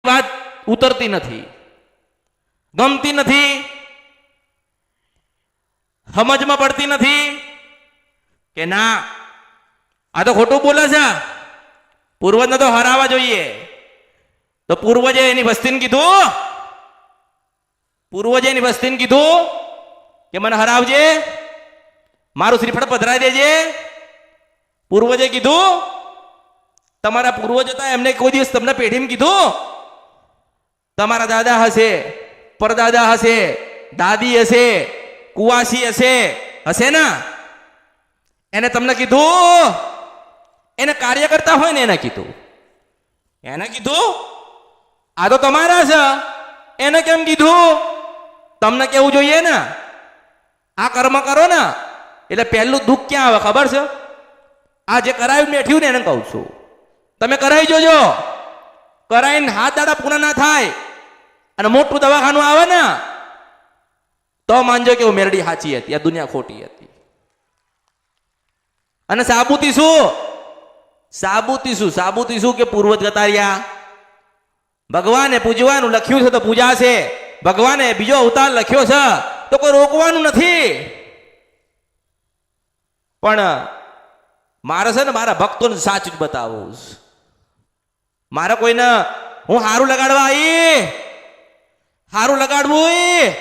વાત ઉતરતી નથી, ગમતી નથી, સમજમાં પડતી નથી કે ના આ તો ખોટું બોલે છે, પૂર્વજને તો હરાવવા જોઈએ. તો પૂર્વજે એની વસ્તીને કીધું, પૂર્વજે એની વસ્તીને કીધું કે મને હરાવજે, મારું શ્રીફળ પધરાઈ દેજે. પૂર્વજે કીધું, તમારા પૂર્વજ હતા એમને કોઈ દિવસ તમને પેઢીમાં કીધું તમારા દાદા હશે, પરદાદા હશે, દાદી હશે, કુવાસી હશે, હશે ને, એને તમને કીધું? એને કાર્ય કરતા હોય ને એને કીધું, એને કીધું આ તો તમારા છે, એને કેમ કીધું? તમને કેવું જોઈએ ને આ કર્મ કરો ને. એટલે પહેલું દુઃખ ક્યાં આવે ખબર છે? આ જે કરાયું બેઠ્યું ને એને કહું છું, તમે કરાઈ જોજો, કરાઈને હાથ દાડા પૂરા ના થાય અને મોટું દવાખાનું આવે ને તો માનજો કે મેરડી સાચી હતી, આ દુનિયા ખોટી હતી. અને સાબુતી શું? સાબુતી શું? સાબુતી શું કે પૂર્વજ જતા રહ્યા, ભગવાને પૂજવાનું લખ્યું છે તો પૂજા છે, ભગવાને બીજો અવતાર લખ્યો છે તો કોઈ રોકવાનું નથી. પણ મારે છે ને મારા ભક્તોને સાચું જ બતાવું, મારે કોઈને હું હારું લગાડવા આવી, હારું લગાડવું,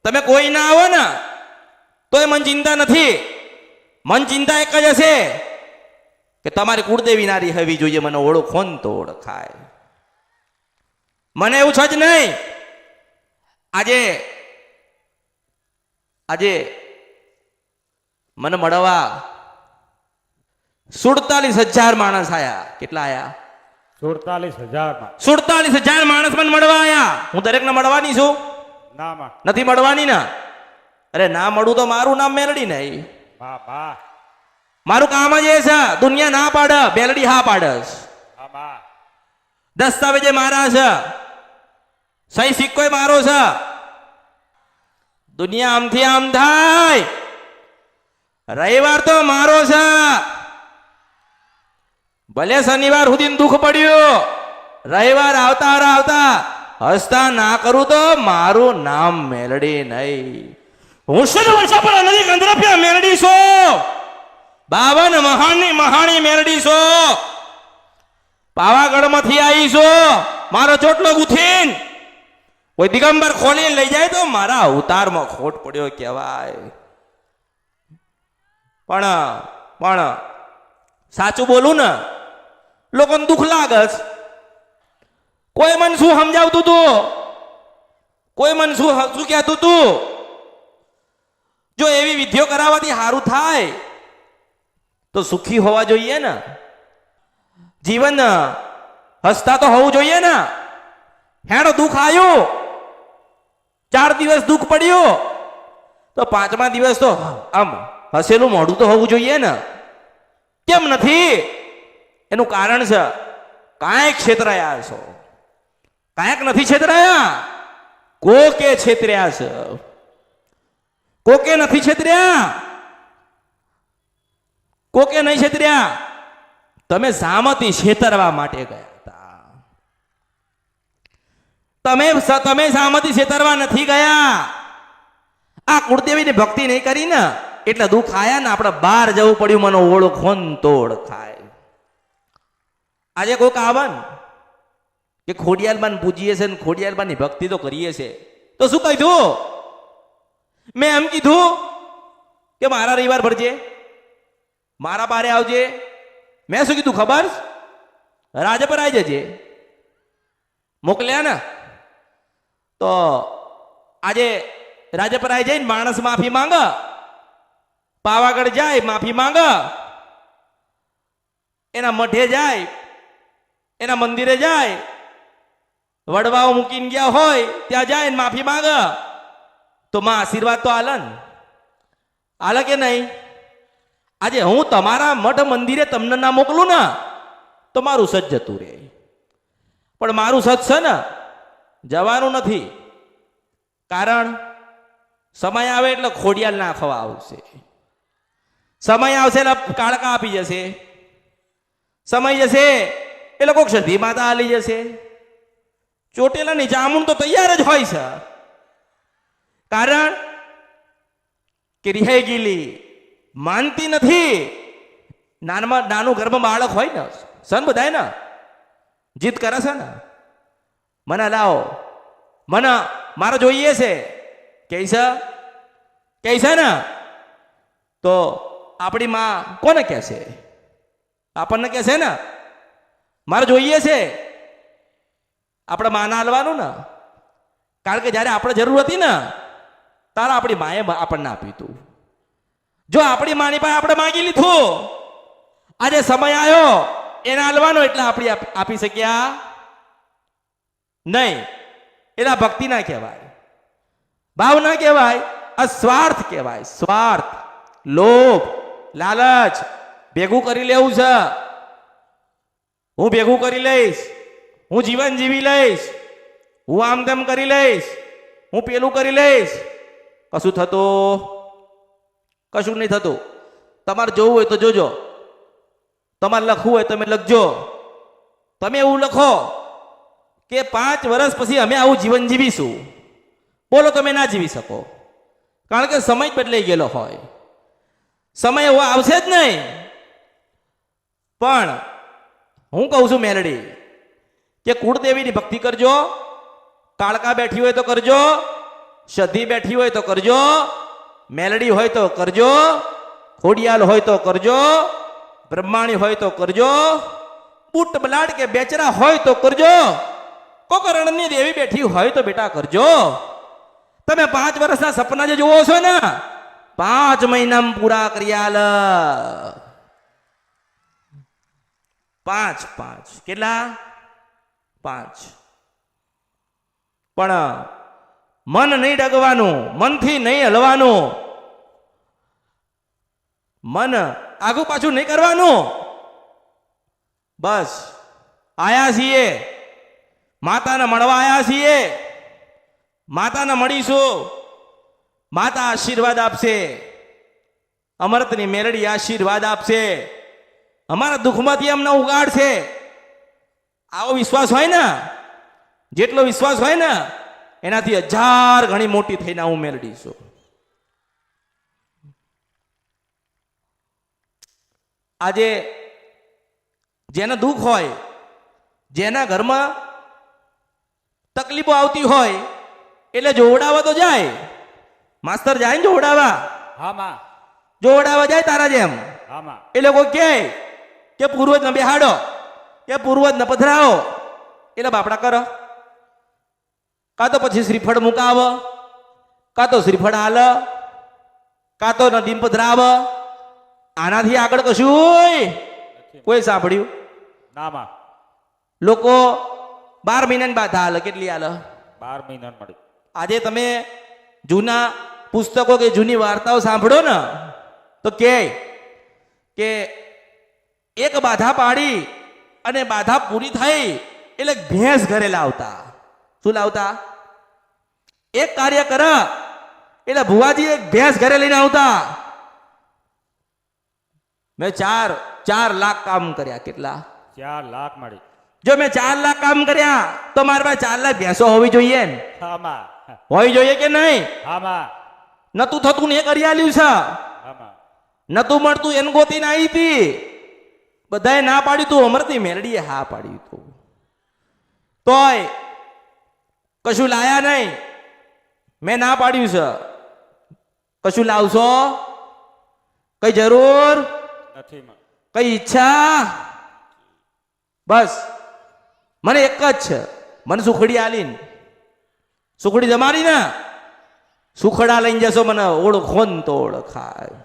તમે કોઈ ના આવો ને તોય મન ચિંતા નથી. મન ચિંતા એક જ હશે કે તમારી કુળદેવી નારી હવી જોઈએ, મને ઓળખો ને તો ઓળખાય. મને એવું છે જ નહીં. આજે આજે મને મળવા 47,000 માણસ આયા. કેટલા આયા? 47,000 47,000 માણસ મને મળવા આયા. હું દરેકને મળવાની છું? નથી મળવાની ને. અરે ના મળું તો મારું નામ મેલડી નહીં. મારું કામ જ એ છે, દુનિયા ના પાડે, બેલડી હા પાડસ. દસ્તાવેજે મારા છે, સહી સિક્કો મારો છે. દુનિયા આમથી આમ થાય, રવિવાર તો મારો છે. ભલે શનિવાર સુધી દુઃખ પડ્યું, રવિવાર આવતા આવતા હસતા ના કરું તો મારું નામ મેલડી નહીં. હું છે વર્ષા પર નદી ગંધરપ્યા મેલડી છો, 52 મહાની મહાણી મેલડી છો, પાવાગઢ માંથી આવી છો. મારો ચોટલો ગુથીન કોઈ દિગંબર ખોલીને લઈ જાય તો મારા અવતારમાં ખોટ પડ્યો કહેવાય. પણ સાચું બોલું ને લોકોને દુઃખ લાગે. કોઈ મન શું સમજાવતું તું, કોઈ મન શું કહેતું તું? જો એવી વિધિઓ કરાવવાથી સારું થાય તો સુખી હોવા જોઈએ ને, જીવન હસતા તો હોવું જોઈએ ને. હેડો દુઃખ આવ્યું, 4 દિવસ દુઃખ પડ્યું તો 5મા દિવસ તો આમ હસેલું મોઢું તો હોવું જોઈએ ને. કેમ નથી? એનું કારણ છે કાંઈક છેતરાયા છો, કાંઈક નથી છેતરાયા. કોકે છેતર્યા છે, કોકે નથી છેતર્યા, કોકે નહીં છેતર્યા. તમે સામતી છેતરવા માટે ગયા હતા. તમે સામતી છેતરવા નથી ગયા. આ કુળદેવીની ભક્તિ નહીં કરી ને એટલે દુઃખ આયા ને આપણે બહાર જવું પડ્યું, મને ઓળખો ને તો ઓળખાય. આજે કોઈક આવન કે ખોડિયાલબાન પૂજીએ છે ને ખોડિયાલબાની ભક્તિ તો કરીએ છે તો શું કીધું? મેં એમ કીધું કે મારા રવિવાર ભરજે, મારા બારે આવજે. મેં શું કીધું ખબર? રાજે પર આવી જજે. મોકલ્યા ને તો આજે રાજે પર આવી જઈને માણસ માફી માંગે, પાવાગઢ જાય માફી માંગે, એના મઠે જાય, એના મંદિરે જાય, વડવાઓ મૂકીને ગયા હોય ત્યાં જાય ને માફી માંગે તો માં આશીર્વાદ તો આલે કે નહીં? આજે હું તમારા મઠ મંદિરે તમને ના મોકલું ને તો મારું સજ જતું રહે. પણ મારું સજ છે ને જવાનું નથી. કારણ સમય આવે એટલે ખોડિયાલ નાખવા આવશે, સમય આવશે એટલે કાળકા આપી જશે, સમય જશે એટલે કોક સધી માતા હાલી જશે, ચોટેલાની જામુન તો તૈયાર જ હોય છે. કારણ કે રિહાઈ ગયેલી માનતી નથી. નાનું ઘરમાં બાળક હોય ને સન બધાય ને જીદ કરે છે ને, મને લાવો, મને મારે જોઈએ છે કે છે ને, તો આપણી માં કોને કહેશે? આપણને કહેશે ને મારે જોઈએ છે. આપણે માના હાલવાનું ને, કારણ કે જ્યારે આપણે જરૂર હતી ને ત્યારે આપણી માએ આપણને આપ્યું હતું. જો આપણી માની પાસે આપણે માગી લીધું, આજે સમય આવ્યો એને હાલવાનો એટલે આપણે આપી શક્યા નહીં. એના ભક્તિ ના કહેવાય, ભાવ ના કહેવાય, આ સ્વાર્થ કહેવાય. સ્વાર્થ, લોભ, લાલચ. ભેગું કરી લેવું છે, હું ભેગું કરી લઈશ, હું જીવન જીવી લઈશ, હું આમ તેમ કરી લઈશ, હું પેલું કરી લઈશ. કશું નહીં થતું. તમારે જોવું હોય તો જોજો, તમારે લખવું હોય તમે લખજો. તમે એવું લખો કે 5 વર્ષ પછી અમે આવું જીવન જીવીશું. બોલો, તમે ના જીવી શકો, કારણ કે સમય જ બદલાઈ ગયેલો હોય. સમય એવો આવશે જ નહીં. પણ હું કહું છું મેલડી કે કુળદેવીની ભક્તિ કરજો. કાળકા બેઠી હોય તો કરજો, સધી બેઠી હોય તો કરજો, મેલડી હોય તો કરજો, ખોડિયાલ હોય તો કરજો, બ્રહ્માણી હોય તો કરજો, બુટ બલાડ કે બેચરા હોય તો કરજો, કોકરણની દેવી બેઠી હોય તો બેટા કરજો. તમે 5 વર્ષના સપના જે જોવો છો ને 5 મહિનામાં પૂરા કરી આલ. 5 કેટલા? 5. પણ મન નહીં ડગવાનું, મનથી નહીં હલવાનું, મન આગુ પાછું નહીં કરવાનું. બસ આયા છીએ, માતાને મળવા આયા છીએ, માતાને મળીશું. માતા આશીર્વાદ આપશે, અમૃતની મેલડી આશીર્વાદ આપશે, અમારા દુઃખમાંથી અમને ઉગાડશે. આવો વિશ્વાસ હોય ને, જેટલો વિશ્વાસ હોય ને એનાથી 1000 ગણી મોટી થઈને હું મેલડી છું. આજે જેને દુઃખ હોય, જેના ઘરમાં તકલીફો આવતી હોય એટલે જોવડાવવા તો જાય. માસ્તર જાય ને જોવડાવવા, આમાં જોવડાવવા જાય તારા જેમ. આમાં એ લોકો કે પૂર્વજને બેહાડો, કે પૂર્વજને પધરાવો, એટલે બાપડા કરો. કાં તો પછી શ્રીફળ મુકાવ, કાં તો શ્રીફળ હાલ, કાં તો નદીમ પધરાવ. આનાથી આગળ કશું કોઈ સાંભળ્યું? નામાં લોકો 12 મહિનાની બાધા હાલ. કેટલી હાલ? 12 મહિના મળી. આજે તમે જૂના પુસ્તકો કે જૂની વાર્તાઓ સાંભળો ને તો કે એક બાધા પાડી અને બાધા પૂરી થઈ એટલે ભેંસ ઘરે લાવતા. શું લાવતા? એક કાર્ય કર એટલે ભુવાજી એક ભેંસ ઘરે લઈને આવતા. મેં 4 લાખ કામ કર્યા. કેટલા? 4 લાખ મળી. જો મેં 4 લાખ કામ કર્યા તો મારા પાસે 4 લાખ ભેંસો હોવી જોઈએ ને? આમાં હોવી જોઈએ કે નહીં? આમાં નતું થતું ને એ કરી આલ્યું છે. આમાં નતું મળતું એને ગોતીને આવી હતી. બધાએ ના પાડ્યું તું, અમરતી મેલડીએ હા પાડ્યું તું. તોય કશું લાયા નહીં. મેં ના પાડ્યું છે. કશું લાવશો? કઈ જરૂર? નથી. કઈ ઈચ્છા? બસ મને એક જ છે, મને સુખડી આલીને, સુખડી જમાડી ને સુખડા લઈને જશો મને ઓળખો ને તો ઓળખાય.